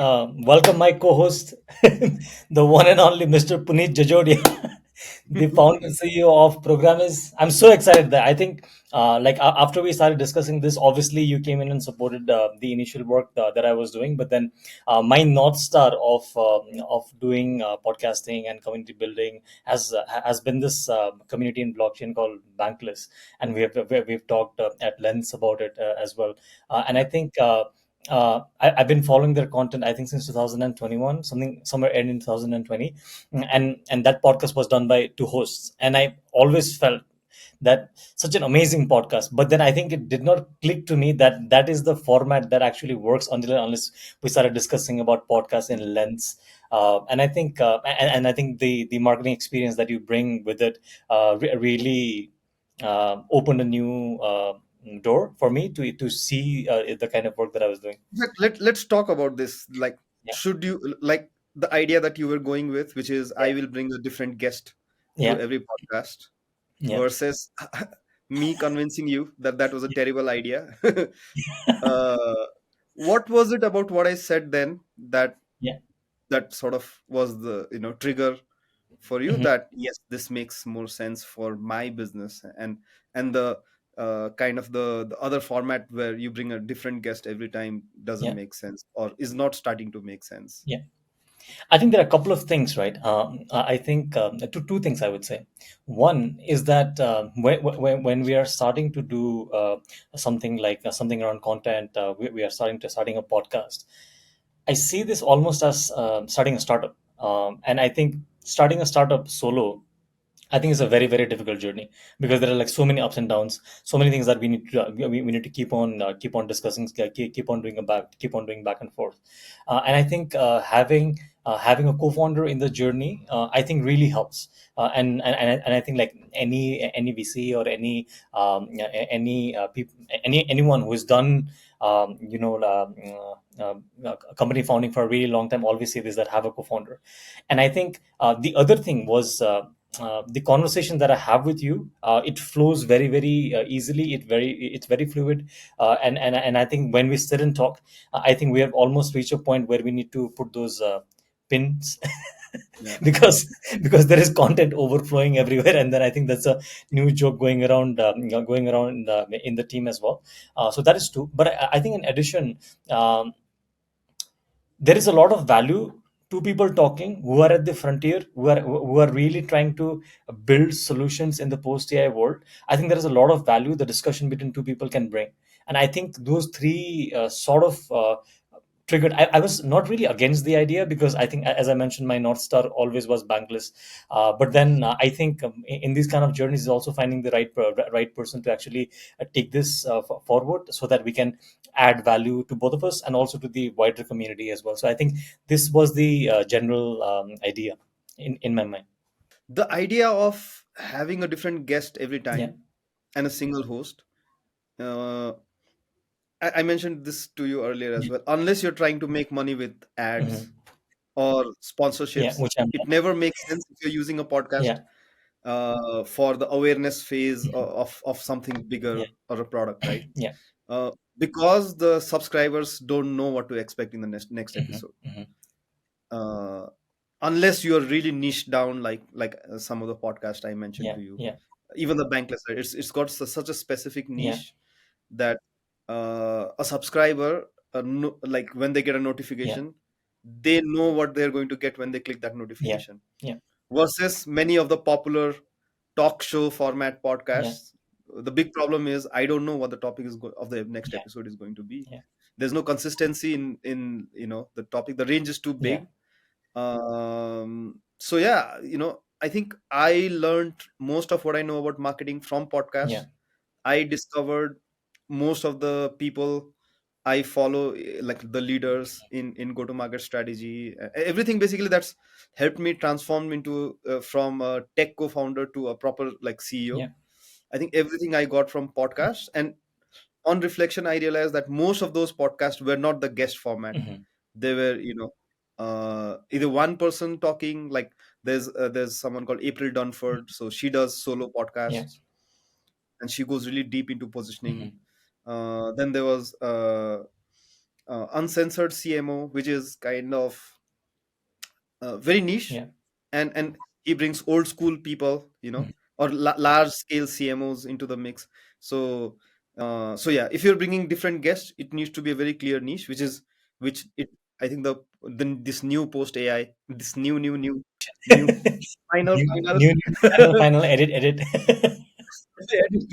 Welcome, my co-host, the one and only Mr. Punit Jajodia, the founder and CEO of Programiz. I'm so excited that I think, after we started discussing this, obviously you came in and supported the initial work that I was doing, but then my north star of doing podcasting and community building has been this community in blockchain called Bankless, and we've talked at length about it as well, and I think. I've been following their content, I think, since 2021, something somewhere in 2020, and that podcast was done by two hosts, and I always felt that such an amazing podcast. But then I think it did not click to me that that is the format that actually works until and unless we started discussing about podcasts in lengths. And I think the marketing experience that you bring with it really opened a new door for me to see the kind of work that I was doing. Let's talk about this. Like, Yeah, should you like the idea that you were going with, which is yeah, I will bring a different guest to yeah, every podcast, yeah, versus me convincing you that that was a terrible idea. uh, what was it about what I said then that yeah. that sort of was the trigger for you Mhm. that yes, this makes more sense for my business, and the kind of the other format where you bring a different guest every time doesn't Yeah, make sense or is not starting to make sense. yeah. I think there are a couple of things, right? I think two things I would say. One is that when we are starting to do something like something around content, we are starting a podcast. I see this almost as starting a startup, and I think starting a startup solo, I think it's a very, very difficult journey because there are like so many ups and downs, so many things that we need to we need to keep on discussing, keep on doing back and forth, and I think having a co-founder in the journey, I think really helps, and I think like any VC or any anyone who has done a company founding for a really long time always say this, that have a co-founder. And I think the other thing was the conversation that I have with you, it flows very, very easily. It's very fluid, and I think when we sit and talk, I think we have almost reached a point where we need to put those pins Yeah. because there is content overflowing everywhere, and then I think that's a new joke going around in the team as well. So that is true. But I think in addition. There is a lot of value to people talking who are at the frontier, who are really trying to build solutions in the post AI world. I think there is a lot of value the discussion between two people can bring, and I think those three sort of triggered. I was not really against the idea because I think, as I mentioned, my north star always was Bankless. But then I think in these kind of journeys is also finding the right person to actually take this forward so that we can add value to both of us and also to the wider community as well. So I think this was the general idea in my mind. The idea of having a different guest every Yeah. time and a single host, uh, I mentioned this to you earlier as Yeah. well. Unless you're trying to make money with Hmm. ads or Yeah. sponsorships, Which I'm it not. never makes sense if you're using a podcast Yeah. for the awareness phase Mhm. of something bigger Yeah. or a product, right? Yeah. Because the subscribers don't know what to expect in the next Hmm. episode. Hmm. Uh, Unless you are really niched down, like some of the podcast I mentioned Yeah. to you, Yeah. even the Bankless, right? It's got such a specific Yeah. niche that a subscriber, like when they get a Yeah. notification, they know what they're going to get when they click that Yeah. notification. Yeah. Versus many of the popular talk show format Yeah. podcasts, the big problem is I don't know what the topic of the next Yeah. episode is going to be. Yeah. There's no consistency in the topic. The range is too Yeah. big. So yeah, I think I learned most of what I know about marketing from podcasts. Yeah. I discovered most of the people I follow, like the leaders in go to market strategy, everything basically that's helped me transform into from a tech co-founder to a proper like CEO. Yeah. I think everything I got from podcasts, and on reflection I realized that most of those podcasts were not the guest format. Hmm. They were either one person talking, like there's someone called April Dunford, so she does solo Yeah. podcasts and she goes really deep into Hmm. positioning. Then there was uncensored CMO, which is kind of very niche, Yeah. and he brings old school people, Mhm. or large scale CMOs into the mix. So so yeah, if you're bringing different guests, it needs to be a very clear niche, which it I think this new post AI, this new final New final edit.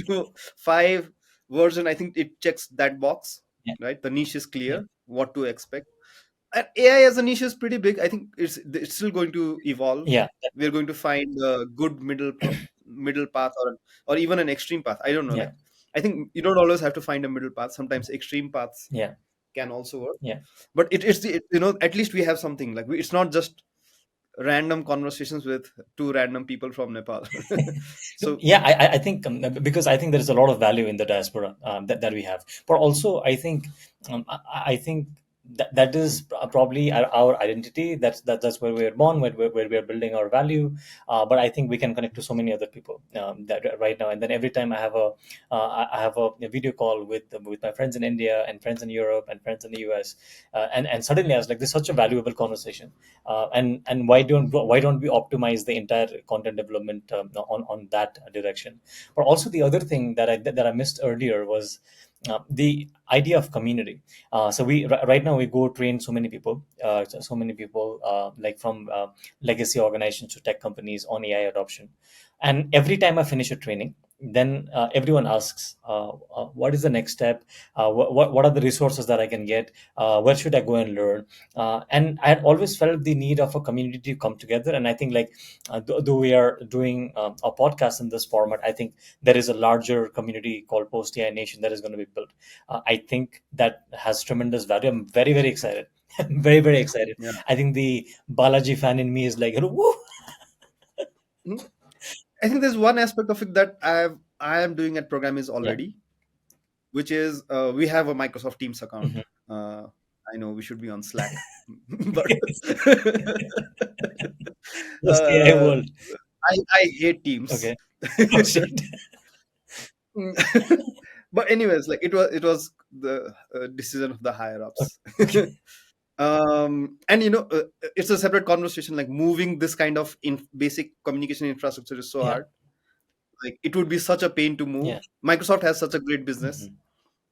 to five version. I think it checks that box, Yeah. right? The niche is Yeah. clear, what to expect. And AI as a niche is pretty big. I think it's still going to evolve. Yeah. We're going to find a good middle path, or even an extreme path. I don't know. Yeah. Like, I think you don't always have to find a middle path. Sometimes extreme paths Yeah. can also work. Yeah. But at least we have something. Like, it's not just random conversations with two random people from Nepal. So Yeah, I think because I think there is a lot of value in the diaspora that we have, but also I think I think that is probably our identity. That's where we're born, where we're building our value. But I think we can connect to so many other people that right now. And then every time I have a video call with my friends in India and friends in Europe and friends in the US, and suddenly I was like, this is such a valuable conversation. And why don't we optimize the entire content development on that direction? But also the other thing that I missed earlier was the idea of community. So right now we go train so many people, like from legacy organizations to tech companies on AI adoption. And every time I finish a training, then everyone asks, what is the next step? What are the resources that I can get? Where should I go and learn? And I had always felt the need of a community to come together. And I think, like, though we are doing a podcast in this format, I think there is a larger community called Post AI Nation that is going to be built. I think that has tremendous value. I'm very, very excited. Very, very excited. yeah. I think the Balaji fan in me is like, woo. Mhm. I think there's one aspect of it that I am doing at Programiz Yeah. already, which is we have a Microsoft Teams account. Mhm. Uh, I know we should be on Slack, but Post AI uh, world. I hate Teams. Okay. Oh shit. But anyways, like, it was the decision of the higher Okay. ups. Okay. And it's a separate conversation. Like, moving this kind of basic communication infrastructure is so Yeah. hard. Like, it would be such a pain to Yeah. move. Microsoft has such a great business. Mhm.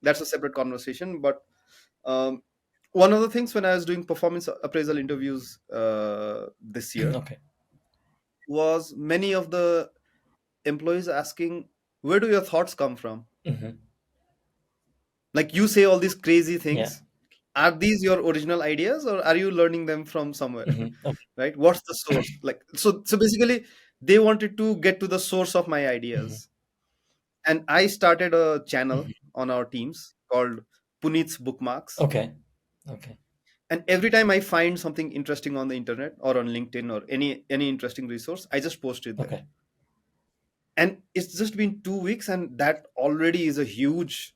That's a separate conversation. But um, one of the things, when I was doing performance appraisal interviews this year, Okay. was many of the employees asking, where do your thoughts come from? Hmm. Like, you say all these crazy Yeah. things. Are these your original ideas, or are you learning them from somewhere? Okay. Right? What's the source? Like, so basically, they wanted to get to the source of my Hmm. ideas. And I started a channel Hmm. on our teams called Punit's Bookmarks. Okay. Okay. And every time I find something interesting on the internet or on LinkedIn or any interesting resource, I just post it there. Okay. And it's just been 2 weeks, and that already is a huge,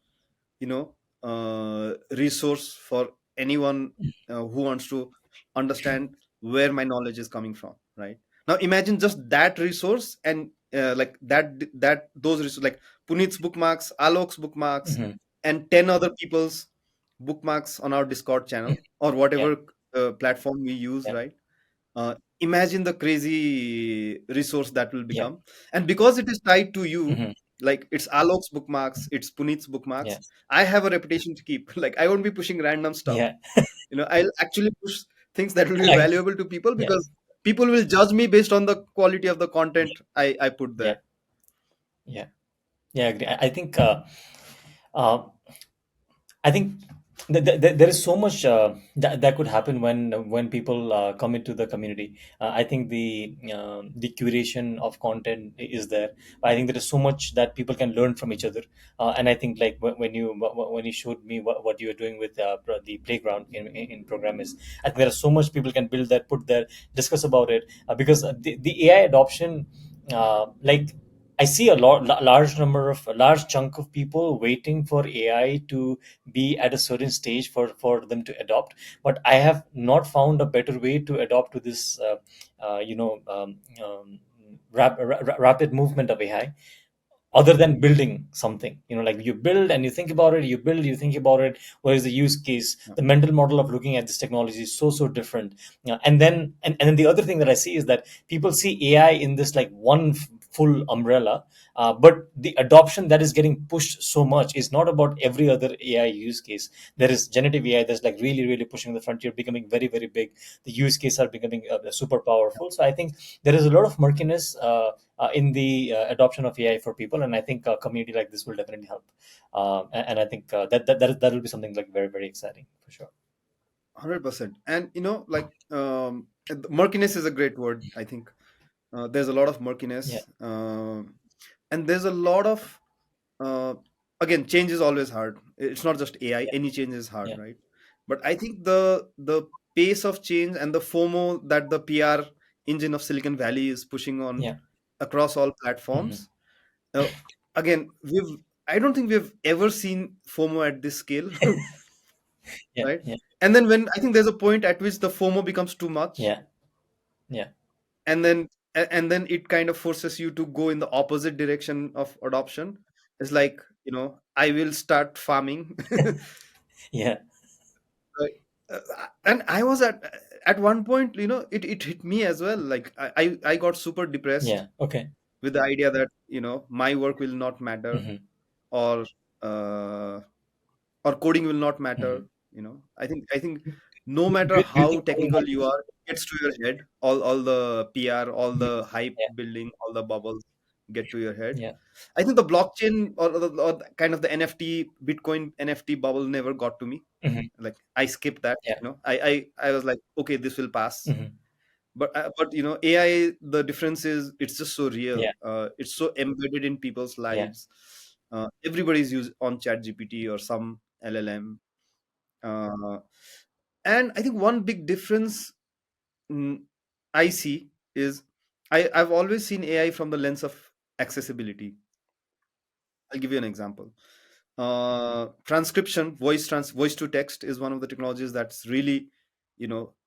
resource for anyone who wants to understand where my knowledge is coming from. Right now, imagine just that resource, and like that those resources, like Punit's bookmarks, Alok's bookmarks, Hmm. and 10 other people's bookmarks on our Discord channel, or Yeah. whatever platform we use, Yeah. right? Imagine the crazy resource that will Yeah. become. And because it is tied to you, Hmm. like, it's Alok's bookmarks, it's Punit's Yeah. bookmarks, I have a reputation to keep. Like, I won't be pushing random stuff. Yeah. I'll actually push things that will be Like, valuable to people, yeah. because people will judge me based on the quality of the content I put Yeah. there. Yeah. Yeah. I agree. I think. Uh, I think there is so much that could happen when people come into the community. I think the curation of content is there. I think there is so much that people can learn from each other. And I think, like, when you showed me what you were doing with the playground in Programiz, I think there is so much people can build that, put there, discuss about it, because the AI adoption, like, I see a large chunk of people waiting for AI to be at a certain stage for them to adopt. But I have not found a better way to adopt to this rapid movement of AI. other than building something. Like you build and you think about it, you build, you think about it, what is the use case, Yeah. the mental model of looking at this technology is so different. And then the other thing that I see is that people see AI in this like one full umbrella, but the adoption that is getting pushed so much is not about every other AI use case. There is generative AI that's like really pushing the frontier, becoming very big. The use cases are becoming super powerful. So I think there is a lot of murkiness in the adoption of AI for people, and I think a community like this will definitely help. And I think that will be something like very exciting for sure. 100%. And like, murkiness is a great word, I think. There's a lot of Yeah, murkiness, and there's a lot of, uh, again, change is always hard. It's not just AI. yeah, Any change is hard, yeah, right? But I think the pace of change and the FOMO that the PR engine of Silicon Valley is pushing on yeah, across all hmm, platforms. Uh, Again, I don't think we've ever seen FOMO at this scale, yeah, right? yeah, And then when I think there's a point at which the FOMO becomes too much, yeah, yeah, and then it kind of forces you to go in the opposite direction of adoption. It's like, I will start farming. yeah, Right. And I was at one point, it hit me as well. Like, I got super depressed yeah. Okay. with the idea that, my work will not matter, Hmm. or uh, or coding will not matter. Hmm. I think no matter Do you how think coding technical you matters? are, it gets to your head. All the PR, all Mhm. the hype Yeah, building, all the bubbles get to your head. yeah, I think the blockchain, or kind of the NFT, Bitcoin NFT bubble never got to me. hmm, Like, I skipped that. yeah, I was like, okay, this will pass. hmm, But AI, the difference is it's just so real. yeah, It's so embedded in people's yeah, lives. Everybody's used on ChatGPT or some LLM. Uh, and I think one big difference, mm, I see, is I've always seen AI from the lens of accessibility. I'll give you an example. Transcription, voice to text is one of the technologies that's really,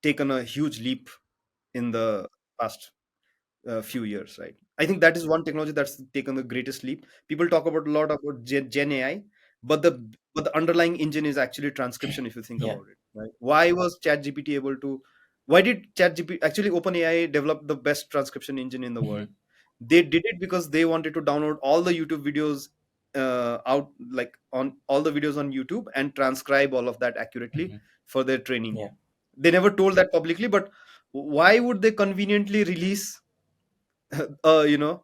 taken a huge leap in the past few years, right? I think that is one technology that's taken the greatest leap. People talk about a lot about Gen AI, but the underlying engine is actually transcription. If you think yeah, about it, right? Why was ChatGPT able to? Why did ChatGPT actually OpenAI develop the best transcription engine in the world? hmm, They did it because they wanted to download all the YouTube videos, out, like, on all the videos on YouTube, and transcribe all of that accurately hmm, for their training. yeah, They never told that publicly, but why would they conveniently release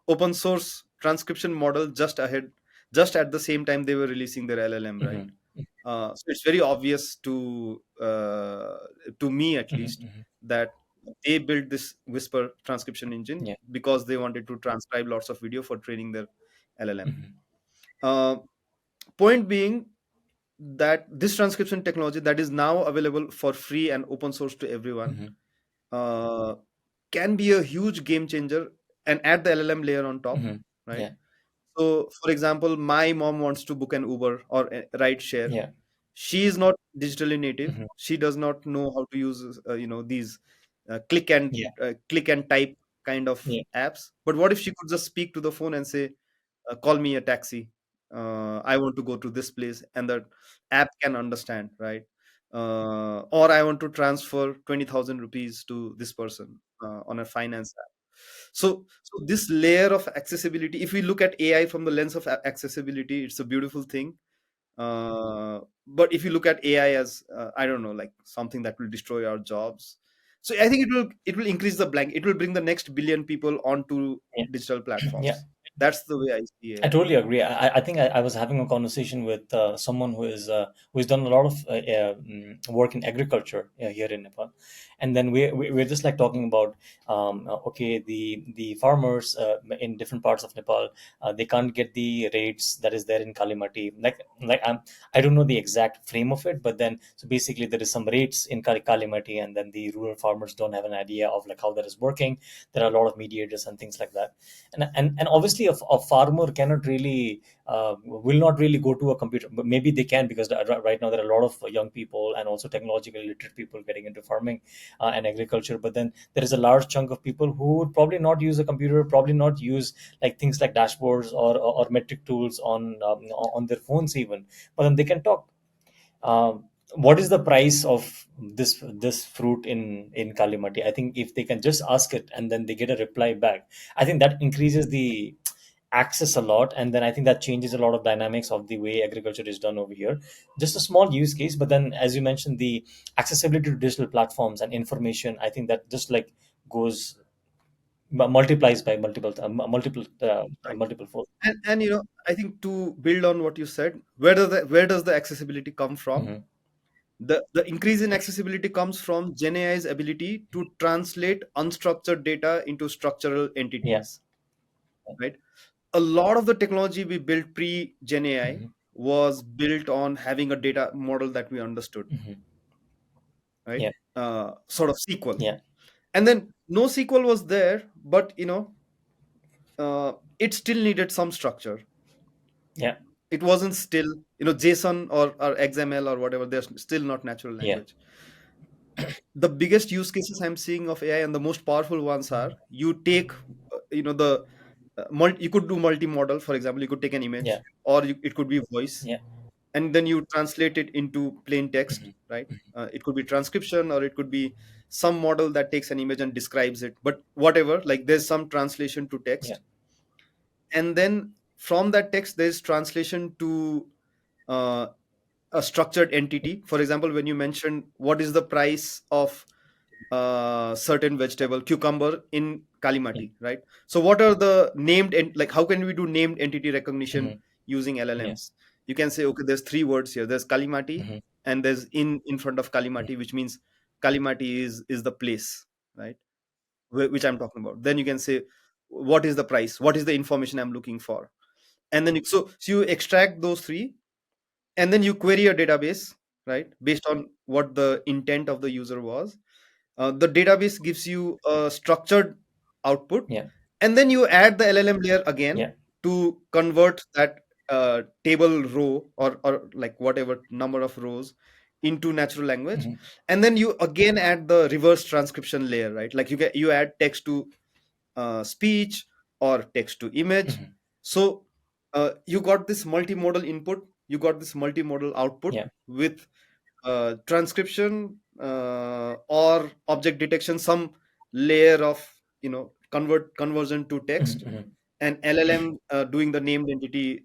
open source transcription model just at the same time they were releasing their LLM, right? hmm, So it's very obvious to me, at hmm, least, hmm, that they built this whisper transcription engine yeah, because they wanted to transcribe lots of video for training their LLM. hmm, uh, Point being that this transcription technology that is now available for free and open source to everyone, hmm, uh, can be a huge game changer, and add the LLM layer on top, hmm, right? yeah, So, for example, my mom wants to book an Uber or a ride share. yeah, She is not digitally native. hmm, She does not know how to use, these yeah, click and type kind of yeah, apps. But what if she could just speak to the phone and say, call me a taxi, I want to go to this place, and the app can understand, right? Or I want to transfer 20,000 rupees to this person, on a finance app. So this layer of accessibility, if we look at AI from the lens of accessibility, it's a beautiful thing. But if you look at AI as, I don't know, like something that will destroy our jobs, so I think it will increase the blank. It will bring the next billion people onto yeah, digital yeah. platforms. That's the way I see I AI. totally agree. I think I was having a conversation with someone who's done a lot of work in agriculture here in Nepal, and then we're just like talking about okay, the farmers in different parts of Nepal, they can't get the rates that is there in Kalimati. I don't know the exact frame of it, but then so basically there is some rates in Kalimati, and then the rural farmers don't have an idea of like how that is working. There are a lot of mediators and things like that, and obviously a farmer cannot really will not really go to a computer, but maybe they can, because right now there are a lot of young people and also technologically literate people getting into farming and agriculture. But then there is a large chunk of people who would probably not use a computer, probably not use like things like dashboards or metric tools on their phones even, but then they can talk. What is the price of this fruit in Kalimati? I think if they can just ask it and then they get a reply back, I think that increases the access a lot, and then I think that changes a lot of dynamics of the way agriculture is done over here. Just a small use case, but then as you mentioned, the accessibility to digital platforms and information, I think that just like goes multiplies by Right. multiple fold. And I think to build on what you said, where does the accessibility come from? Hmm. The increase in accessibility comes from Gen AI's ability to translate unstructured data into structural Yeah. entities, right? A lot of the technology we built pre Gen AI Hmm. was built on having a data model that we understood, Hmm. right? Yeah. Sort of SQL. Yeah. And then no SQL was there, but it still needed some structure. Yeah. It wasn't still, JSON or XML or whatever, they're still not natural Yeah. language. The biggest use cases I'm seeing of AI and the most powerful ones are you take, the you could do multimodal. For example, you could take an Yeah. image, or it could be voice, Yeah. and then you translate it into plain text, Mhm. right? It could be transcription, or it could be some model that takes an image and describes it. But whatever, like there's some translation to Yeah. text, and then from that text there's translation to uh, a structured entity. For example, when you mentioned what is the price of certain vegetable, cucumber in Yeah. Kalimati, right? So what are the like how can we do named entity recognition Mhm. using Yeah. LLMs? You can say, okay, there's three words here. There's Kalimati, Mhm. and there's in front of Mhm. Kalimati, which means Kalimati is the place, right? Which I'm talking about. Then you can say, what is the price? What is the information I'm looking for? And then so you extract those three, and then you query a database, right, based on what the intent of the user was. The database gives you a structured output, Yeah. and then you add the LLM layer Yeah. again to convert that table row, or like whatever number of rows, into natural language. Mhm. And then you again add the reverse transcription layer, right? Like you add text to speech, or text to image. Mhm. So you got this multimodal input, you got this multimodal output Yeah. with transcription, or object detection, some layer of conversion to Mhm. text, Mhm. and LLM doing the named entity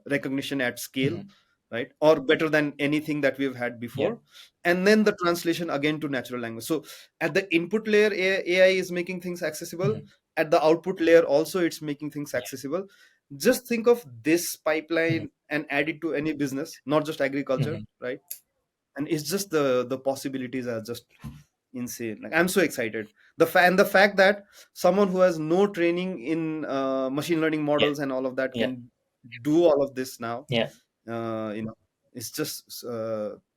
recognition at scale, Mhm. right? Or better than anything that we've had Yeah. before. And then the translation again to natural language. So at the input layer, AI is making things accessible. Mhm. At the output layer, also it's making things accessible. Just think of this Mhm. pipeline and add it to any business, not just agriculture, Mhm. right? And it's just the possibilities are just insane. Like I'm so excited. The fact that someone who has no training in machine learning Yeah. models and all of that Yeah. can do all of this now. Yeah. uh, you know it's just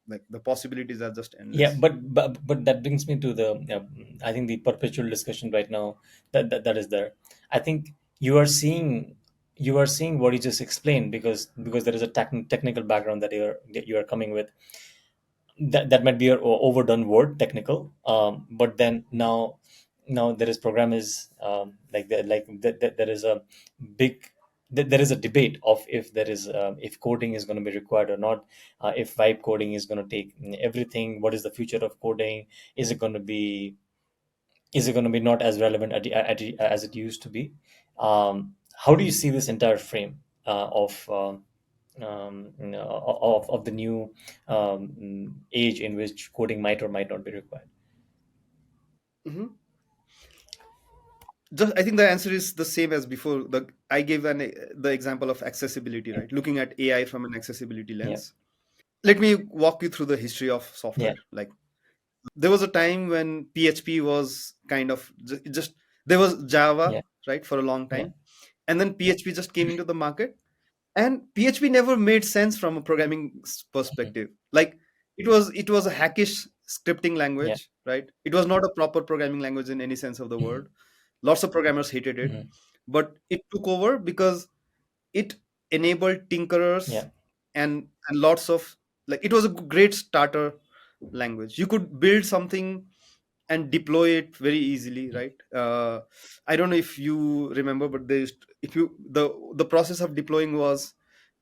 like the possibilities are just Yeah. endless. But that brings me to the I think the perpetual discussion right now that is there. I think you are seeing what you just explained, because there is a technical background that you are coming with. That might be an overdone word, technical, but then now there is Programiz, there is a big there is a debate of if coding is going to be required or not, if vibe coding is going to take everything. What is the future of coding? Is it going to be not as relevant as it used to be? How do you see this entire frame of the new age in which coding might or might not be required? Hmm. Just, I think the answer is the same as before. I gave the example of accessibility, Yeah. right? Looking at AI from an accessibility Yeah. lens. Let me walk you through the history of Yeah. software. Like there was a time when PHP was kind of just there was Java, Yeah. right, for a long Yeah. time, and then PHP just came into the market, and PHP never made sense from a programming Mhm. perspective. Like it was a hackish scripting Yeah. language, right? It was not a proper programming language in any sense of the Mhm. word. Lots of programmers hated it. Mhm. but it took over because it enabled tinkerers yeah, and lots of, like, it was a great starter language. You could build something and deploy it very easily, right? I don't know if you remember, but if you the process of deploying was,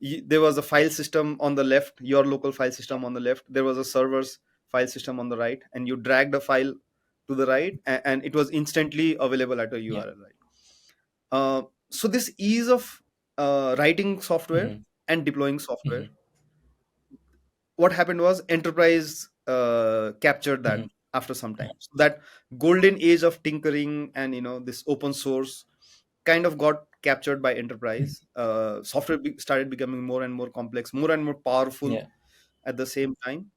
there was a file system on the left, your local file system on the left, there was a server's file system on the right, and you dragged a file to the right, and it was instantly available at a yeah, URL, right? So this ease of writing software mhm, and deploying software, mhm, what happened was enterprise captured that mhm, after some time. So that golden age of tinkering and, this open source kind of got captured by mhm, enterprise. Software started becoming more and more complex, more and more powerful yeah, at the same time.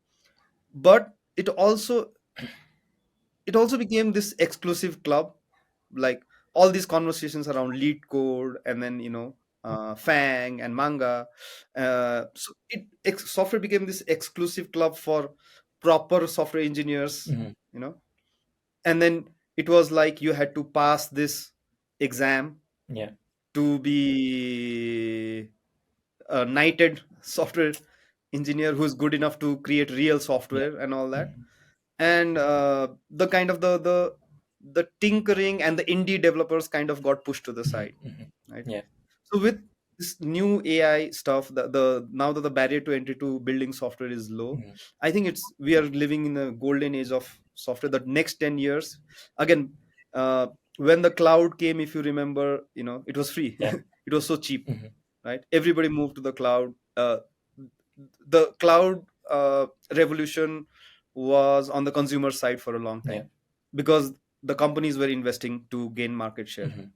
But it also became this exclusive club, like all these conversations around lead code, and then, fang and manga. Software became this exclusive club for proper software engineers, mhm, you know and then it was like you had to pass this exam yeah, to be a knighted software engineer who's good enough to create real yeah, software and all that. mhm, And the kind of the tinkering and the indie developers kind of got pushed to the mhm, side, mhm, right? yeah, So with this new AI stuff, the now that the barrier to entry to building software is low, mhm, I think we are living in a golden age of software. The next 10 years, again, uh, when the cloud came, if you remember, it was free. yeah, It was so cheap, mhm, right? Everybody moved to the cloud. The cloud revolution was on the consumer side for a long yeah, time because the companies were investing to gain market share, mhm,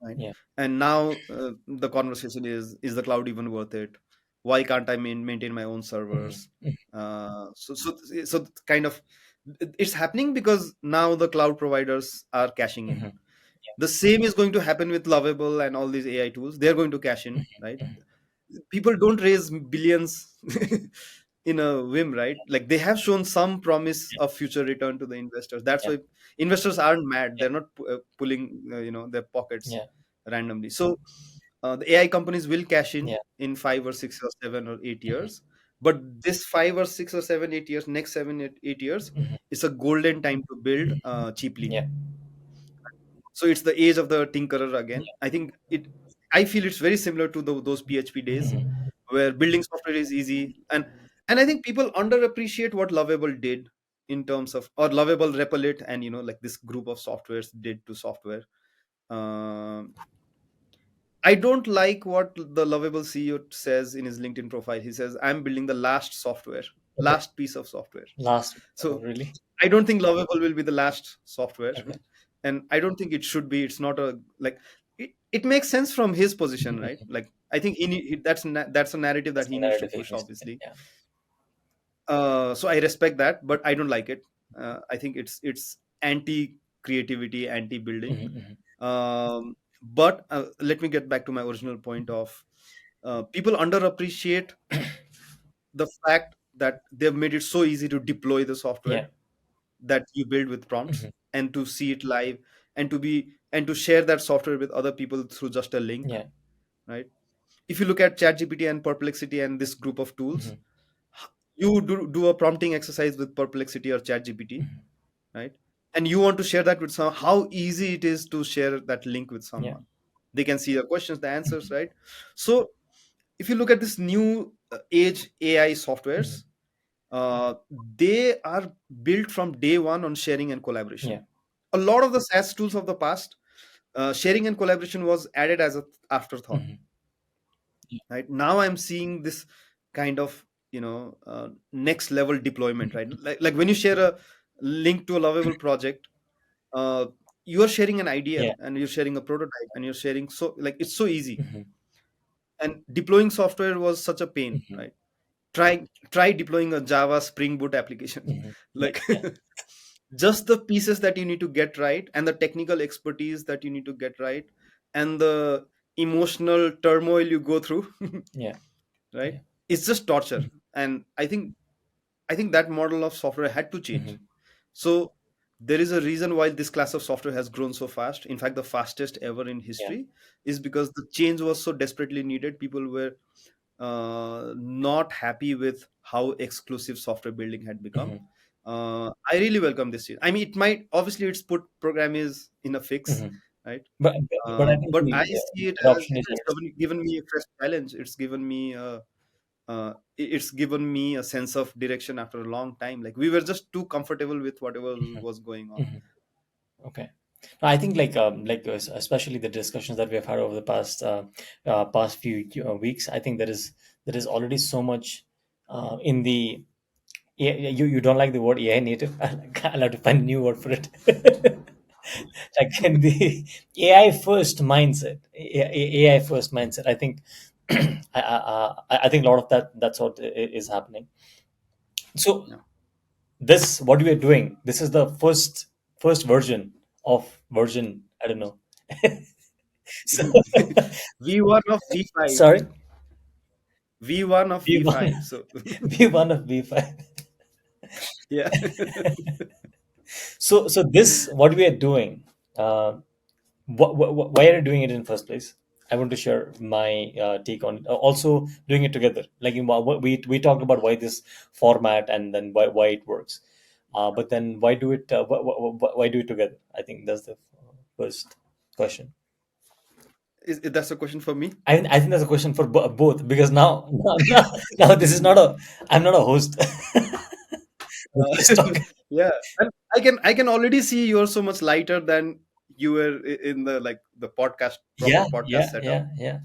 right? yeah, And now the conversation is the cloud even worth it? Why can't I maintain my own mhm, servers? mhm, So kind of, it's happening because now the cloud providers are cashing in. mhm, The same is going to happen with Lovable and all these AI tools. They're going to cash in, right? mhm, People don't raise billions in a whim, right? Like, they have shown some promise yeah, of future return to the investors. That's yeah, why investors aren't mad. yeah, They're not pulling their pockets yeah, randomly. So the AI companies will cash in yeah, in 5 or 6 or 7 or 8 mhm, years. But this 5 or 6 or 7 8 years, next 7 8 years, mhm, it's a golden time to build cheaply. yeah, So it's the age of the tinkerer again. yeah, I feel it's very similar to those PHP days mhm, where building software is easy. And I think people underappreciate what Lovable did in terms of, or Lovable, Replit, and like this group of softwares did to software. Um, I don't like what the Lovable CEO says in his LinkedIn profile. He says, "I'm building the okay, last piece of software." last, oh, So really? I don't think Lovable will be the last software, Okay, and I don't think it should be. It's not a, like, it makes sense from his position, mhm, right? mhm. Like, I think that's a narrative that That's he the needs to narrative he push, needs to get, obviously. yeah, So I respect that, but I don't like it. I think it's anti creativity, anti building. mhm, mhm, But let me get back to my original point of, people underappreciate the fact that they've made it so easy to deploy the yeah, software that you build with prompts, mhm, and to see it live, and to share that software with other people through just a link, yeah, right? If you look at ChatGPT and Perplexity and this group of tools, mhm, you do a prompting exercise with Perplexity or ChatGPT, mhm, right? And you want to share that with someone, how easy it is to share that link with yeah, someone. They can see the questions, the answers, mhm, right? So if you look at this new age AI softwares, mhm, they are built from day one on sharing and yeah, collaboration. A lot of the SaaS tools of the past, sharing and collaboration was added as a afterthought. mhm, yeah, Right now, I'm seeing this kind of next level deployment. mhm, Right, like when you share a link to a Lovable project, uh, you are sharing an idea yeah, and you're sharing a prototype and you're sharing, so like it's so easy. mhm, And deploying software was such a pain, mhm, right? Try deploying a Java Spring Boot application. mhm, yeah, Like, yeah, just the pieces that you need to get right, and the technical expertise that you need to get right, and the emotional turmoil you go through, yeah, right? yeah, It's just torture. mhm, And I think that model of software had to change. mhm, So there is a reason why this class of software has grown so fast. In fact, the fastest ever in Yeah. history, is because the change was so desperately needed. People were not happy with how exclusive software building had become. Hmm. I really welcome this change. I mean, it might, obviously it's put Programiz in a fix, Hmm. right? But I think But I the see it as, adoption is it's given me a fresh challenge. It's given me a sense of direction after a long time. Like, we were just too comfortable with whatever yours. was going on. Hmm. Okay. No, I think especially the discussions that we have had over the past few weeks. I think there is already so much in the. Yeah, you don't like the word AI native? I'll have to find a new word for it. Like in the AI first mindset, AI first mindset. I think I think a lot of that's what is happening. So Yeah. this what we are doing. This is the first version of version. I don't know. So V1 of V5. sorry, V1 of V1, V5. So V1 of V5. yeah. So this what we are doing. Uh, why are you doing it in first place? I want to share my take on it. Also doing it together. Like we talked about why this format and then why it works. But then why do it? Why do it together? I think that's the first question. That's a question for me. I think that's a question for both because now this is not a I'm not a host. We're Uh, just talking. yeah, and I can already see you're so much lighter than you were in the, like, the podcast, proper Yeah, podcast yeah, setup. yeah, yeah,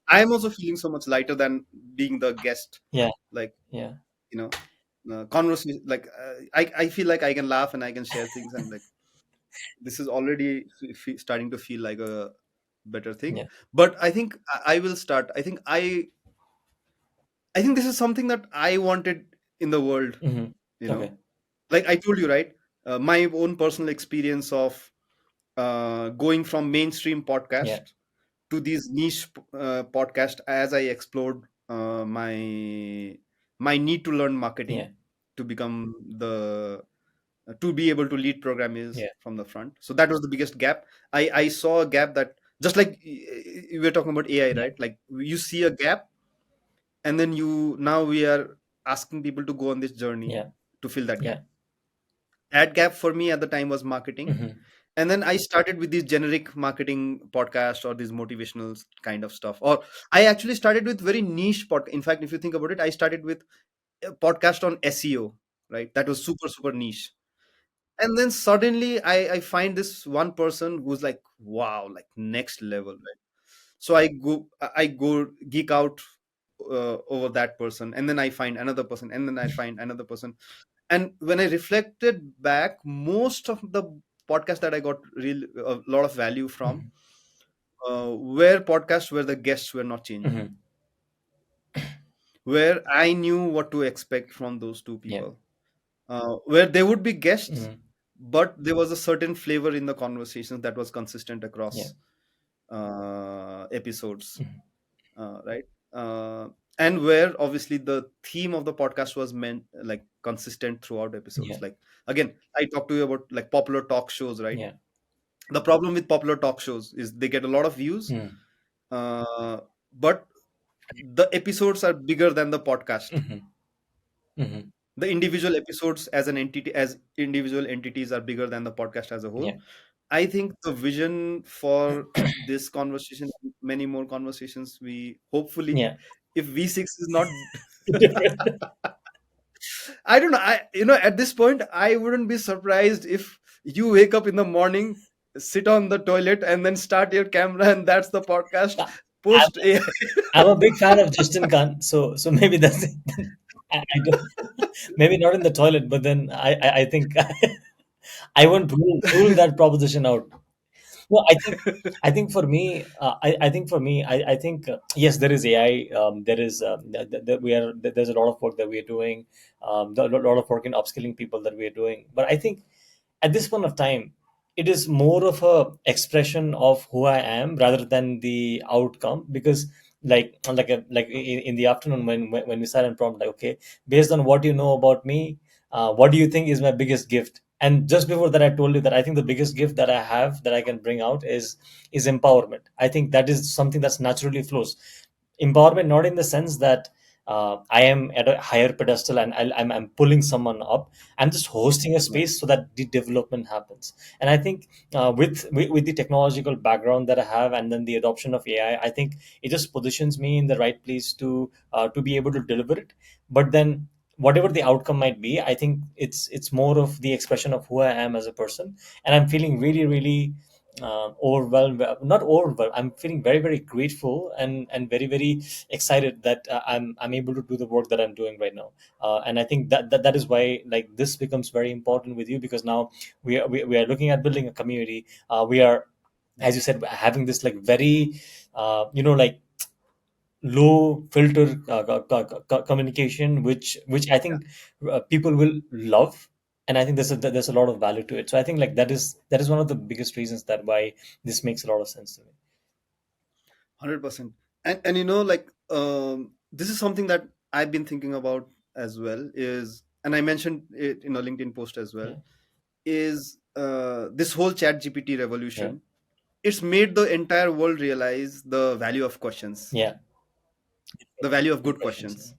I'm also feeling so much lighter than being the guest. yeah, Like, yeah, you know, conversation. Like, I feel like I can laugh and I can share things, and, like, this is already starting to feel like a better thing. yeah. But I think I will start. I think this is something that I wanted in the world. Hmm. You know, Okay. like I told you, right? My own personal experience of going from mainstream podcast Yeah, to these niche podcast, as I explored my need to learn marketing yeah, to become the to be able to lead Programiz yeah, from the front. So that was the biggest gap. I saw a gap that, just like we were talking about AI, yeah, right? Like, you see a gap, and then now we are asking people to go on this journey yeah, to fill that gap. yeah. That gap for me at the time was marketing. Hmm. And then I started with these generic marketing podcasts, or these motivational kind of stuff. Or I actually started with very niche podcast. In fact, if you think about it, I started with a podcast on SEO, right? That was super, super niche. And then suddenly I find this one person who's like, wow, like next level, right? So I go geek out over that person, and then I find another person, and then I find another person. And when I reflected back, most of the podcasts that I got real a lot of value from Hmm. were podcasts where the guests were not changing, Hmm. where I knew what to expect from those two Yeah. people, where they would be guests, Hmm. but there was a certain flavor in the conversations that was consistent Yeah. across episodes, Hmm. right? Uh, and where obviously the theme of the podcast was meant, like, consistent throughout Yeah. episodes. Like, again, I talked to you about, like, popular talk shows, right? Yeah. The problem with popular talk shows is they get a lot of views, Hmm. but the episodes are bigger than the podcast. Hmm. Hmm. The individual episodes as individual entities are bigger than the podcast as a whole. Yeah. I think the vision for this conversation, many more conversations, we hopefully, Yeah. if V6 is not, Different. I don't know. At this point, I wouldn't be surprised if you wake up in the morning, sit on the toilet, and then start your camera, and that's the podcast I'm, post AI. I'm a big fan of Justin Khan, so maybe that's it. I don't, maybe not in the toilet, but then I think I won't rule that proposition out. No, I think for me, I think yes, there is AI. There is there's a lot of work that we are doing. A lot of work in upskilling people that we are doing. But I think at this point of time, it is more of a expression of who I am rather than the outcome. Because like in the afternoon when we sat and prompt like, okay, based on what you know about me, what do you think is my biggest gift? And just before that, I told you that I think the biggest gift that I have that I can bring out is empowerment. I think that is something that's naturally flows. Empowerment, not in the sense that I am at a higher pedestal and I'm pulling someone up. I'm just hosting a Right. space so that the development happens. And I think with the technological background that I have, and then the adoption of AI, I think it just positions me in the right place to be able to deliver it. But then whatever the outcome might be, I think it's more of the expression of who I am as a person. And I'm feeling really, really overwhelmed, not overwhelmed, I'm feeling very, very grateful and very, very excited that I'm able to do the work that I'm doing right now. And I think that is why, like, this becomes very important with you, because now we are looking at building a community. We are, as you said, having this like very like low filter communication, which I think people will love. And I think there's a lot of value to it. So I think like that is one of the biggest reasons that why this makes a lot of sense to me. 100%. And like, this is something that I've been thinking about as well, is, and I mentioned it in a LinkedIn post as well, Yeah, is this whole chat GPT yeah, revolution. It's made the entire world realize the value of questions, yeah. the value of Good good questions. questions,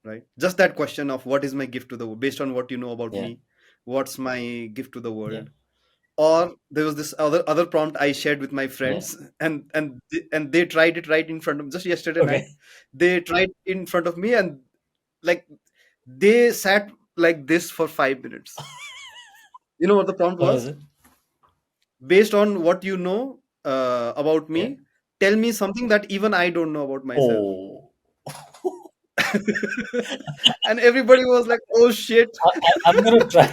right? Just that question of what is my gift to the world, based on what you know about Yeah, me, what's my gift to the yeah, world. Or there was this other prompt I shared with my yeah. friends, and they tried it right in front of, just yesterday night. Okay. They tried in front of me, and like, they sat like this for 5 minutes. You know what the prompt What is was? it? Based on what you know about Yeah. me, tell me something that even I don't know about myself. Oh, And everybody was like, oh shit. I'm gonna try.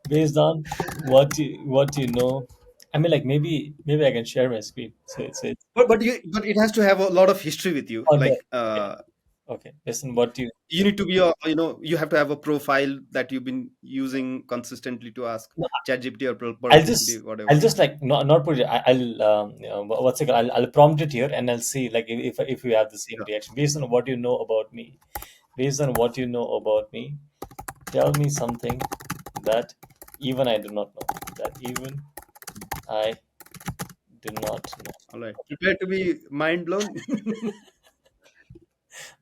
Based on what you know. I mean, like, maybe I can share my screen. So it's But it has to have a lot of history with you, on the. like, Okay. Okay. Listen, what you. you need to be a, you have to have a profile that you've been using consistently to ask No, ChatGPT or I'll just Perplexity, I'll whatever. just like not put it. I'll what's it called? I'll prompt it here and I'll see like if you have the same Yeah. reaction based on what you know about me. Based on what you know about me, tell me something that even I do not know. That even I do not know. All right, prepare to be mind blown.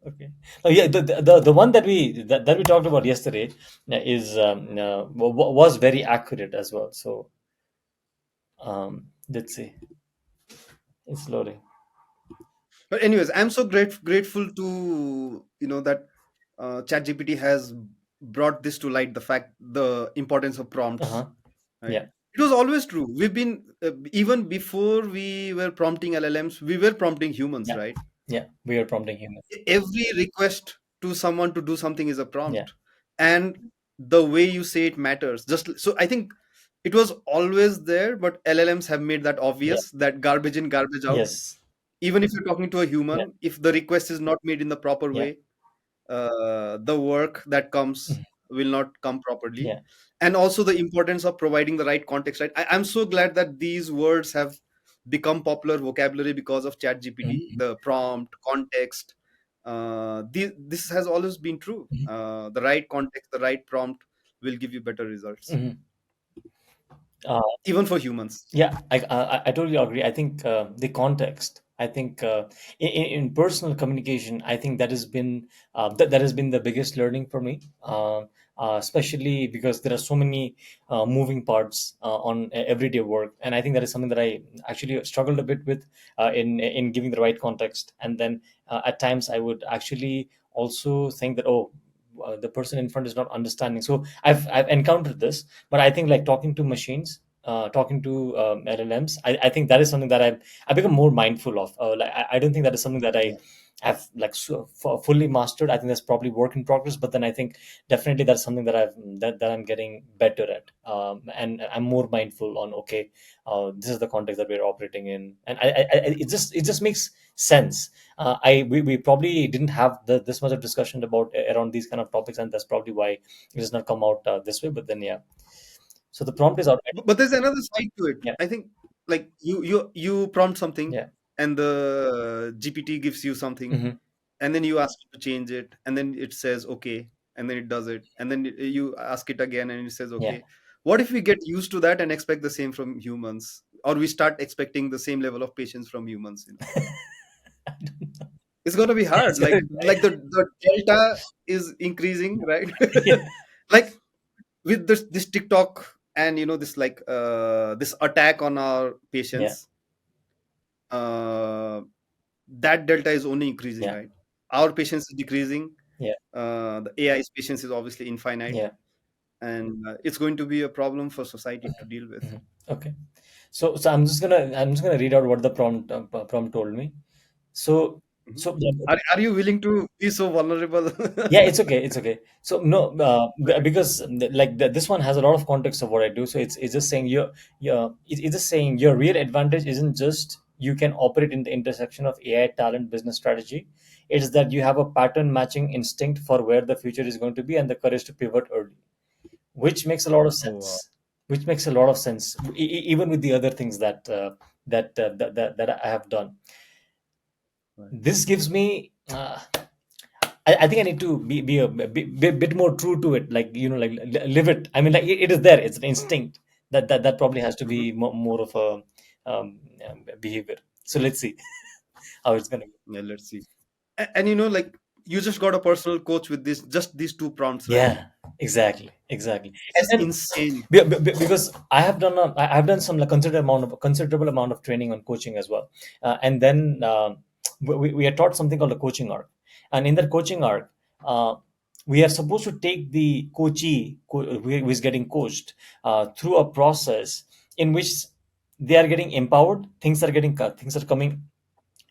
Okay. Oh yeah, the one that we talked about yesterday is was very accurate as well. So let's see. It's loading. But anyways, I'm so grateful to, that ChatGPT has brought this to light, the fact, the importance of prompts, Uh-huh. right? Yeah. It was always true. We've been, even before we were prompting LLMs, we were prompting humans, Yeah. right? Yeah. We are prompting humans. Every request to someone to do something is a Yeah. prompt, and the way you say it matters. Just so, I think it was always there, but LLMs have made that Yeah. obvious, that garbage in, garbage out. Yes. Even if you're talking to a Yeah. human, if the request is not made in the proper Yeah. way, the work that comes Mhm. will not come properly. Yeah. And also the importance of providing the right context, right? I'm so glad that these words have become popular vocabulary because of chat gpt, Mhm. the prompt, context. This has always been true. Mhm. The right context, the right prompt will give you better results, Mhm. Uh, even for humans. Yeah, I totally agree. I think the context. I think in personal communication, I think that has been the biggest learning for me. Especially because there are so many moving parts on everyday work, and I think that is something that I actually struggled a bit with in giving the right context. And then at times I would actually also think that, oh, the person in front is not understanding. So I've encountered this, but I think like talking to machines, talking to LLMs, I think that is something that I become more mindful of. Like I don't think that is something that I Yeah. have like fully mastered. I think that's probably work in progress. But then I think definitely that's something that I'm getting better at, and I'm more mindful on. Okay, this is the context that we're operating in, and it just makes sense. We probably didn't have this much of discussion about around these kind of topics, and that's probably why it does not come out this way. But then yeah, so the prompt is already. But there's another side to it. Yeah. I think, like, you prompt something, Yeah. and the GPT gives you something, Hmm. and then you ask it to change it, and then it says okay, and then it does it, and then you ask it again and it says yeah. okay. What if we get used to that and expect the same from humans, or we start expecting the same level of patience from humans, you know? It's going to be hard. It's gonna Like the delta is increasing, right? yeah, Like with this TikTok and this this attack on our yeah, patience, uh that delta is only increasing, yeah, right? Our patience is decreasing. yeah, The AI's patience is obviously infinite, yeah. and it's going to be a problem for society to deal with. Mhm. Okay. So I'm just gonna read out what the prompt told me. So Mhm. so Are you willing to be so vulnerable? yeah, it's okay. It's okay. So no, Okay. because this one has a lot of context of what I do. So it's just saying it's just saying your real advantage isn't just you can operate in the intersection of AI talent, business strategy. It's that you have a pattern matching instinct for where the future is going to be and the courage to pivot early, which makes a lot of Oh, wow. sense. Which makes a lot of sense, even with the other things that I have done. Right. This gives me. I think I need to be a bit more true to it, like like live it. I mean, like it is there; it's an instinct that probably has to Mhm. be more of a behavior. So let's see how it's gonna go. Yeah, let's see. And like you just got a personal coach with these two prompts, right? Yeah, exactly, exactly. It's And just then insane. because I've done some like considerable amount of training on coaching as well, and then we are taught something called a coaching arc, and in that coaching arc, uh, we are supposed to take the who is getting coached through a process in which they are getting empowered. Things are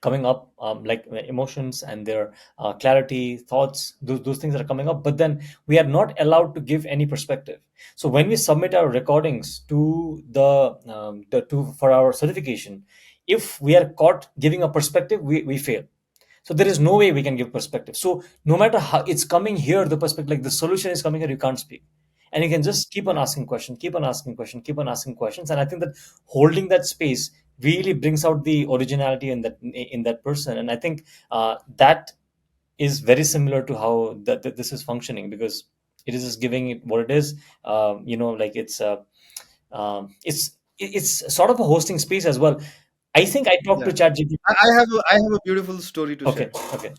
coming up, like emotions and their clarity, thoughts, those things are coming up, but then we are not allowed to give any perspective. So when we submit our recordings to for our certification, if we are caught giving a perspective, we fail. So there is no way we can give perspective. So no matter how it's coming here, the perspective, like the solution is coming here, you can't speak. And you can just keep on Yeah. asking questions, keep on asking questions, keep on asking questions. And I think that holding that space really brings out the originality in that person. And I think that is very similar to how that this is functioning, because it is just giving it what it is. Like it's sort of a hosting space as well. I think I talked to Yeah. ChatGPT. I have a beautiful story to Okay, share. okay,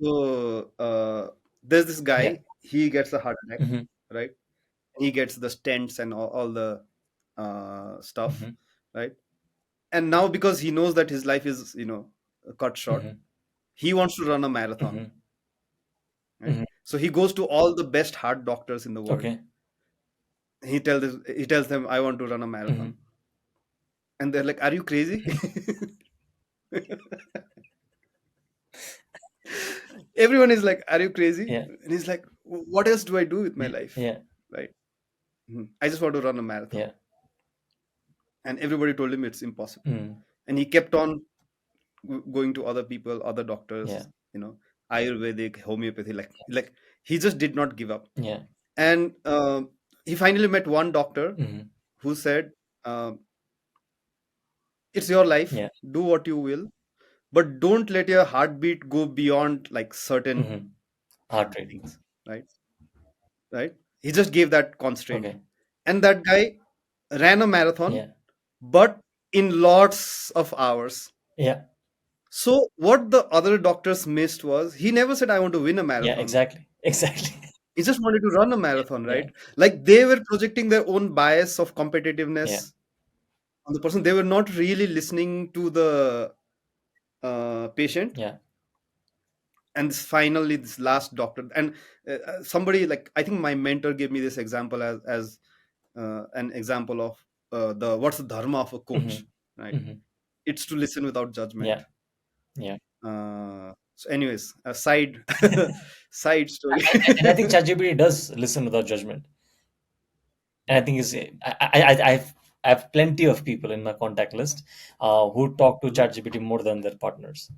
So there's this yeah. guy. He gets a heart attack, Hmm. right? He gets the stents and all the stuff, Hmm. right? And now because he knows that his life is cut short, Hmm. he wants to run a marathon, Hmm. right? Hmm. So he goes to all the best heart doctors in the world. Okay. He tells them, I want to run a Hmm. marathon, and they're like, are you crazy? Everyone is like, are you crazy? Yeah, And he's like, what else do I do with my yeah, life, yeah, right? I just want to run a marathon. yeah. And everybody told him it's impossible, Mm, and he kept on going to other people, other yeah, doctors, Ayurvedic, homeopathy, like he just did not give up. yeah. And he finally met one doctor Hmm. who said, uh, it's your life, Yeah. do what you will, but don't let your heartbeat go beyond like certain Hmm. Heart rate. things, right? Right. He just gave that constraint, Okay. and that guy ran a marathon, Yeah, but in lots of hours. yeah, So what the other doctors missed was he never said I want to win a yeah. marathon. Exactly, exactly. He just wanted to run a marathon, Yeah, right? Like they were projecting their own bias of yeah, competitiveness on the person. They were not really listening to the patient. yeah. And finally, this last doctor and somebody, like I think my mentor gave me this example as an example of the what's the dharma of a Hmm. coach, right? Hmm. It's to listen without Yeah, judgment. yeah. So, anyways, a side side story. And I think ChatGPT does listen without judgment. And I think I have plenty of people in my contact list who talk to Mhm. ChatGPT more than their partners.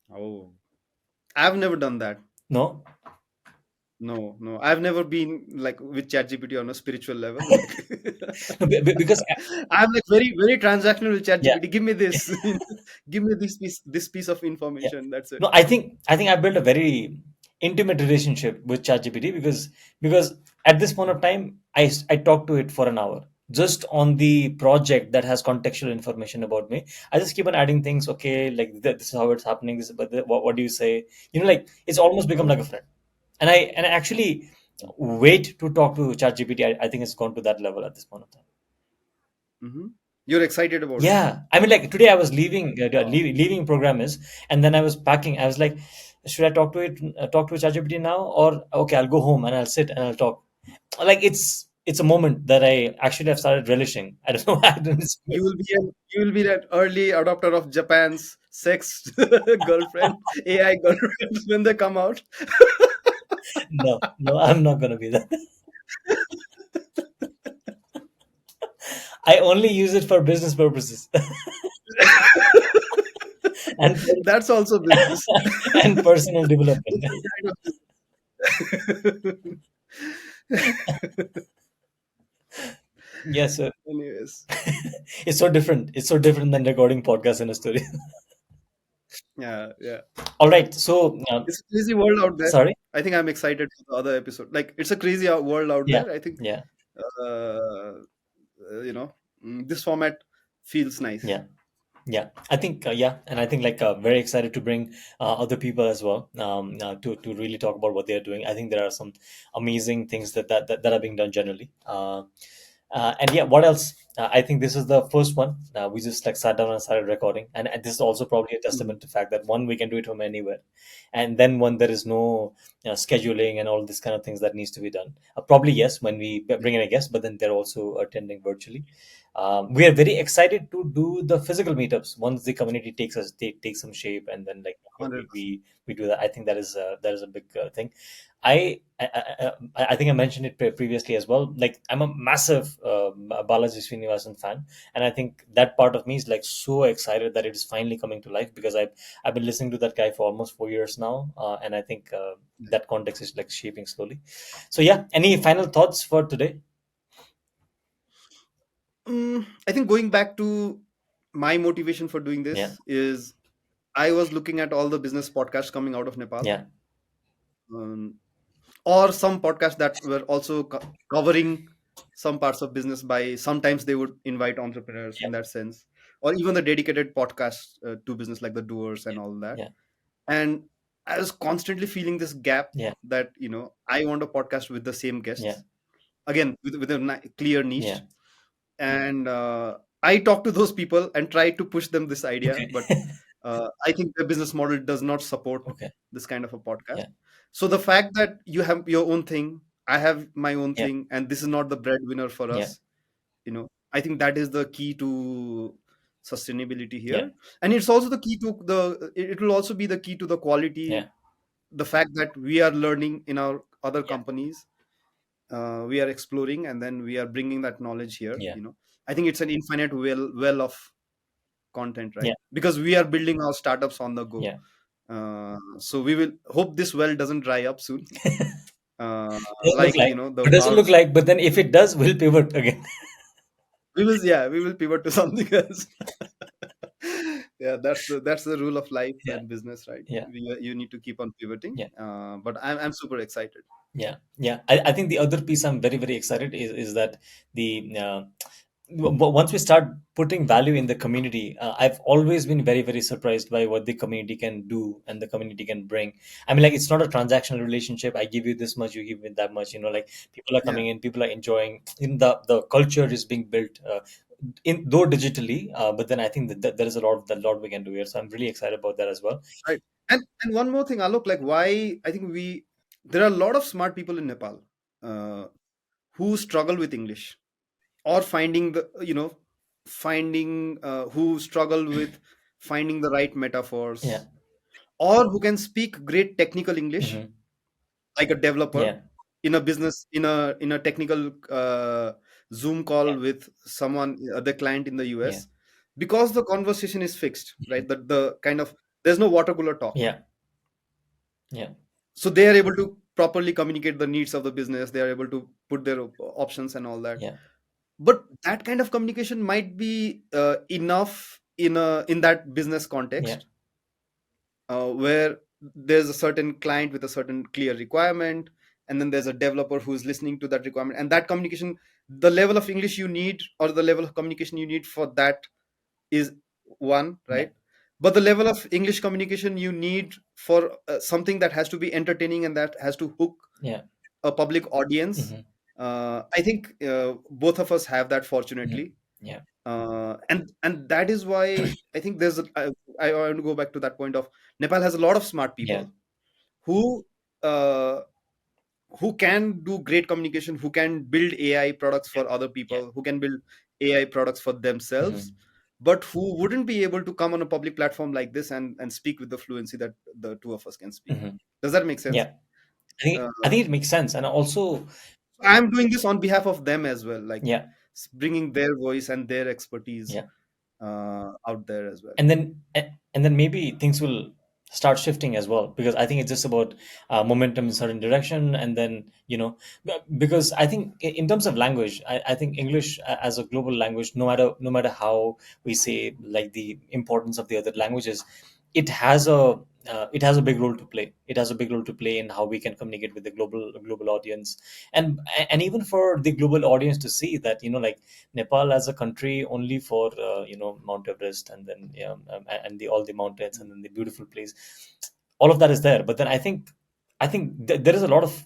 Oh, I've never done that. No, No, no, I've never been like with ChatGPT on a spiritual level. Like, no, because I'm like very, very transactional with yeah, ChatGPT. Give me this, give me this piece of yeah. information. That's it. No, I think I built a very intimate relationship with ChatGPT, because at this point of time, I talk to it for an hour just on the project that has contextual information about me. I just keep on adding things. Okay, like this is how it's happening. This, but what do you say? Like it's almost become like a friend. And I actually wait to talk to ChatGPT. I think it's gone to that level at this point of time. Hmm. You're excited about it. Yeah, I mean, like today I was Wow. leaving Programiz, and then I was packing. I was like, should I talk to ChatGPT now, or okay, I'll go home and I'll sit and I'll talk. Like it's a moment that I actually have started relishing. I don't know. I don't, it's weird. You will be that early adopter of Japan's sex girlfriend, AI girlfriends when they come out. No, no, I'm not gonna be that. I only use it for business purposes and That's also business. and personal development. Different kind of business. Yes, sir. Anyways, It's so different. It's so different than recording podcasts in a studio. yeah, yeah. All right. So, It's a crazy world out there. sorry. I think I'm excited for the other episode. Like, it's a crazy world out Yeah. there. I think, Yeah. uh, you know, this format feels nice. Yeah. Yeah, I think yeah, and I think like very excited to bring other people as well to really talk about what they are doing. I think there are some amazing things that are being done generally. And yeah, what else? I think this is the first one. We just like sat down and started recording, and this is also probably a Mhm. testament to the fact that one, we can do it from anywhere, and then one, there is no scheduling and all this kind of things that needs to be done. Probably yes, when we bring in a guest, but then they're also attending virtually. We are very excited to do the physical meetups once the community takes some shape, and then like we 100%. we, we do that. I think that is a big thing. I think I mentioned it previously as well. Like I'm a massive Balaji Srinivasan fan, and I think that part of me is like so excited that it is finally coming to life, because I've been listening to that guy for almost 4 years now, and I think that context is like shaping slowly. So yeah, any final thoughts for today? I think going back to my motivation for doing Yeah, this is I was looking at all the business podcasts coming out of Nepal, yeah, um, or some podcasts that were also covering some parts of business. By sometimes they would invite entrepreneurs yeah, in that sense, or even the dedicated podcasts to business like the Doers and all that. yeah, And I was constantly feeling this gap yeah, that I want a podcast with the same yeah, guests again with a clear yeah. niche. And I talk to those people and try to push them this idea, Okay. but I think the business model does not support Okay. this kind of a podcast. Yeah. So the fact that you have your own thing, I have my own Yeah. thing, and this is not the breadwinner for Yeah. us, I think that is the key to sustainability Yeah. here. And it's also the key to it will also be the key to the quality. Yeah. The fact that we are learning in our other Yeah. companies, we are exploring, and then we are bringing that knowledge here. Yeah. I think it's an infinite well of content, Yeah. right? Because we are building our startups on the go. Yeah. So we will hope this well doesn't dry up soon. uh, Doesn't look like like. the It doesn't our look like, but then if it does, we'll pivot again. we will pivot to something else. Yeah, that's the rule of life Yeah. and business, right? Yeah. You need to keep on pivoting. Yeah. But I'm super excited. Yeah. Yeah. I think the other piece I'm very, very excited is that the once we start putting value in the community, I've always been very, very surprised by what the community can do and the community can bring. I mean, like it's not a transactional relationship. I give you this much, you give me that much. Like people are Yeah, coming in, people are enjoying. In the culture is being built. In though digitally, but then I think that there is a lot we can do here. So I'm really excited about that as well. right. And one more thing, Alok, like why I think there are a lot of smart people in Nepal uh, who struggle with English, or finding who struggle with finding the right Yeah. metaphors, or who can speak great technical English, Hmm. like a developer Yeah. in a business, in a technical Zoom call with someone, the client in the Yeah. US, because the conversation is fixed, right? The kind of, there's no water cooler talk. Yeah. Yeah. So they are able to properly communicate the needs of the business, they are able to put their options and all that. Yeah. But that kind of communication might be enough in that business Yeah. context, where there's a certain client with a certain clear requirement, and then there's a developer who's listening to that requirement, and that communication, the level of English you need or the level of communication you need for that is one, Yeah. right? But the level of English communication you need for something that has to be entertaining and that has to hook Yeah. a public audience, Hmm. I think both of us have that, Hmm. fortunately. Yeah. And that is why I think I want to go back to that point of Nepal has a lot of smart Yeah. people who uh, who can do great communication, who can build AI products for other Yeah. people, who can build AI products for themselves, Hmm. but who wouldn't be able to come on a public platform like this and speak with the fluency that the two of us can speak. Hmm. Does that make sense? Yeah. I think it makes sense, and also, I'm doing this on behalf of them as well, like yeah. bringing their voice and their expertise Yeah. out there as well. And then maybe things will start shifting as well, because I think it's just about momentum in certain direction, and then because I think in terms of language, I think English as a global language, no matter how we say like the importance of the other languages, it has a big role to play. It has a big role to play in how we can communicate with the global audience, and even for the global audience to see that, like, Nepal as a country only for Mount Everest, and then and the all the mountains, and then the beautiful place, all of that is there. But then I think there is a lot of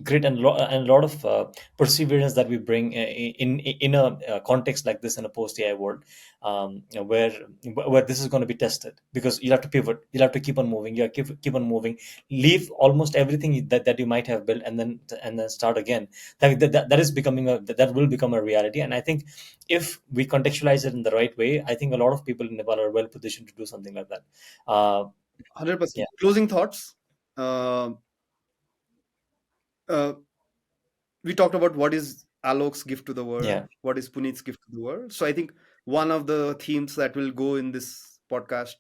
grit and a lot of perseverance that we bring in a context like this, in a post AI world, where this is going to be tested, because you'll have to pivot, you'll have to keep on moving, you have to keep on moving, leave almost everything that you might have built, and then start again. That is becoming that will become a reality, and I think if we contextualize it in the right way, I think a lot of people in Nepal are well positioned to do something like that. uh, yeah. 100%. Closing thoughts. Uh, uh, we talked about what is Alok's gift to the world, Yeah. what is Punit's gift to the world. So I think one of the themes that will go in this podcast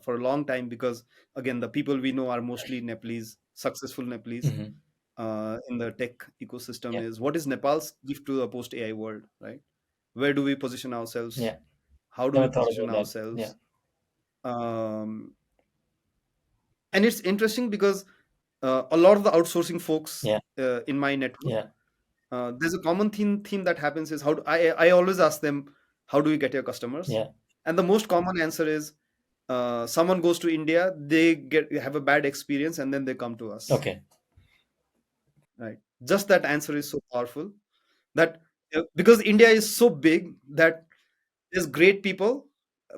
for a long time, because again, the people we know are mostly Nepalese, successful Nepalese Hmm. in the tech ecosystem, Yeah. is what is Nepal's gift to the post AI world, right? Where do we position ourselves? Yeah. How do we Never thought position about that. Yeah. ourselves? Um, and it's interesting because a lot of the outsourcing folks Yeah. in my network, Yeah. there's a common theme that happens is how do, I always ask them, how do you get your customers? Yeah. And the most common answer is someone goes to India, they have a bad experience, and then they come to us, Okay. right? Just that answer is so powerful that because India is so big that there's great people,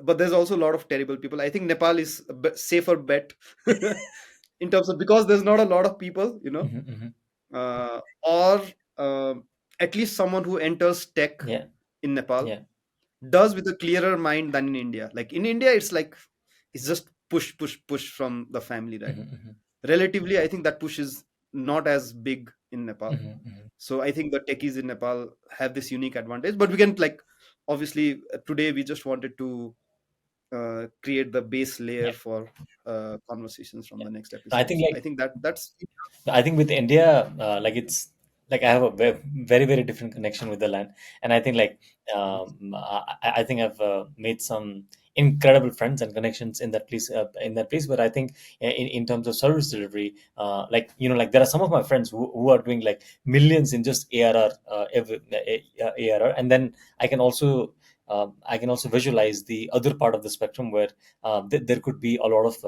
but there's also a lot of terrible people. I think Nepal is a safer bet in terms of, because there's not a lot of people, Hmm. Hmm. or at least someone who enters tech Yeah. in Nepal Yeah. does with a clearer mind than in India. Like in India, it's like it's just push, push, push from the family, right? Hmm. Hmm. Relatively, I think that push is not as big in Nepal. Hmm. Hmm. So I think the techies in Nepal have this unique advantage. But we can, like, obviously today we just wanted to create the base layer Yeah. for conversations from Yeah. the next I episode. think, So I like, think that's I think with India, like, it's like I have a very, very different connection with the land, and I think, like, I think I've made some incredible friends and connections in that place. But I think in terms of service delivery, like, like, there are some of my friends who are doing like millions in just ARR, ARR, and then I can also. I can also visualize the other part of the spectrum where there could be a lot of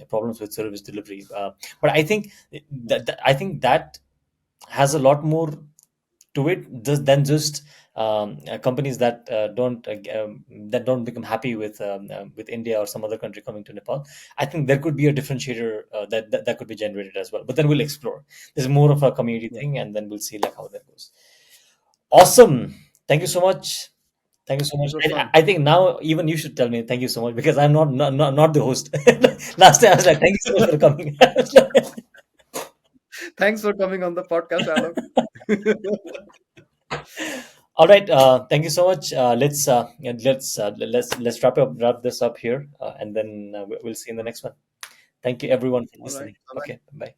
problems with service delivery. But I think that has a lot more to it than just companies that don't become happy with India or some other country coming to Nepal. I think there could be a differentiator that could be generated as well. But then we'll explore. There's more of a community yeah. thing, and then we'll see like how that goes. Awesome. Thank you so much. Thank you so much. This was fun. I think now even you should tell me thank you so much, because I'm not the host. Last time I was like, thank you so much for coming. Thanks for coming on the podcast, Alok. All right. Thank you so much. Let's wrap this up here, and then we'll see you in the next one. Thank you everyone for All right. listening. Bye bye. Okay. Bye.